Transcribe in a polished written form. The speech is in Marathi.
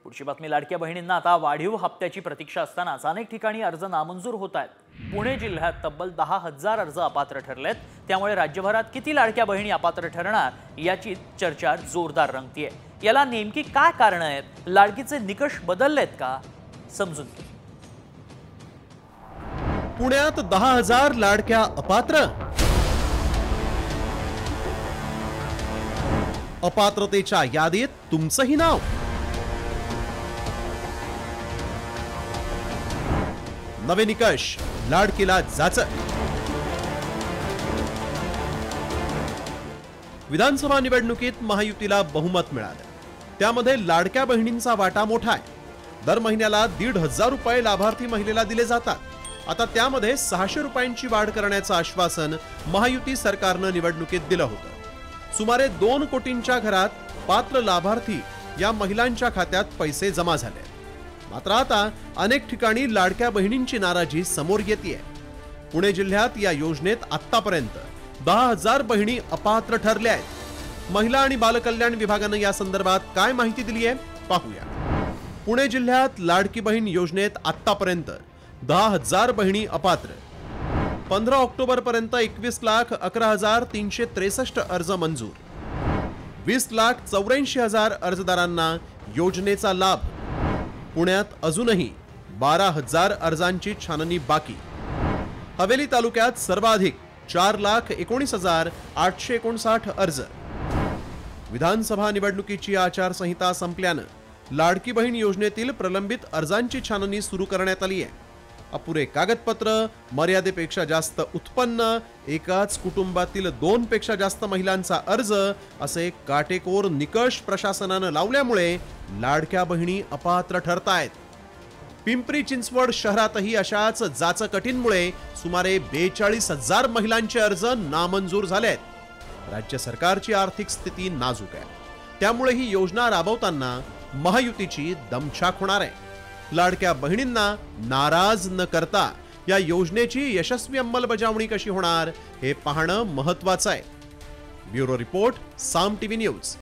पुढची बातमी, लाडक्या बहिणींना आता वाढीव हप्त्याची प्रतीक्षा असतानाच अनेक ठिकाणी अर्ज नामंजूर होत आहेत। पुणे जिल्ह्यात तब्बल 10,000 अर्ज अपात्र ठरलेत। त्यामुळे राज्यभरात किती लाडक्या बहिणी अपात्र ठरणार याची चर्चा जोरदार रंगतीये। याला नेमकी काय कारण आहेत? लाडकीचे निकष बदललेत का? समजून घ्या। पुण्यात 10,000 लाडक्या अपात्र। अपात्रतेच्या यादीत तुमचंही नाव। नवे निकष, लाडकीला जाचक। विधानसभा निवडणुकीत महायुतीला बहुमत मिळालं। त्यामध्ये लाडक्या बहिणींचा वाटा मोठा आहे। दर महिन्याला 1,500 रुपये लाभार्थी महिलेला दिले जातात। आता त्यामध्ये 600 रुपयांची वाढ करण्याचं आश्वासन महायुती सरकारनं निवडणुकीत दिलं होतं। सुमारे 2 कोटींच्या घरात पात्र लाभार्थी या महिलांच्या खात्यात पैसे जमा झाले। मात्र आता अनेक ठिकाणी लाडक्या बहिणींची नाराजी समोर येतेय। पुणे जिल्ह्यात या योजनेत आतापर्यंत 10,000 बहिणी अपात्र ठरल्या आहेत। महिला आणि बालकल्याण विभागानं या संदर्भात काय माहिती दिली आहे पाहूया। पुणे जिल्ह्यात लाडकी बहीण योजनेत आतापर्यंत 10,000 बहिणी अपात्र। 15 ऑक्टोबर पर्यंत 21,11,363 अर्ज मंजूर। 20,84,000 अर्जदारांना योजनेचा लाभ। पुण्यात अजूनही 12,000 अर्जांची छाननी बाकी। हवेली तालुक्यात सर्वाधिक 4,19,859 अर्ज। विधानसभा निवडणुकीची आचारसंहिता संपल्यानं लाडकी बहीण योजनेतील प्रलंबित अर्जांची छाननी सुरू करण्यात आली आहे। अपुरे कागदपत्र, मर्यादेपेक्षा जास्त उत्पन्न, एकाच कुटुंबातील 2 पेक्षा जास्त महिलांचा अर्ज असे काटेकोर निकष प्रशासनानं लावल्यामुळे लाडक्या बहिणी अपात्र ठरतायत। पिंपरी चिंचवड शहरातही अशाच जाचकटींमुळे सुमारे 42,000 महिलांचे अर्ज नामंजूर झालेत। राज्य सरकारची आर्थिक स्थिती नाजूक आहे। त्यामुळे ही योजना राबवताना महायुतीची दमछाक होणार आहे। लाडक्या बहिणींना नाराज न करता या योजनेची यशस्वी अंमलबजावणी कशी होणार हे पाहणं महत्त्वाचं आहे। ब्युरो रिपोर्ट, साम टीव्ही न्यूज।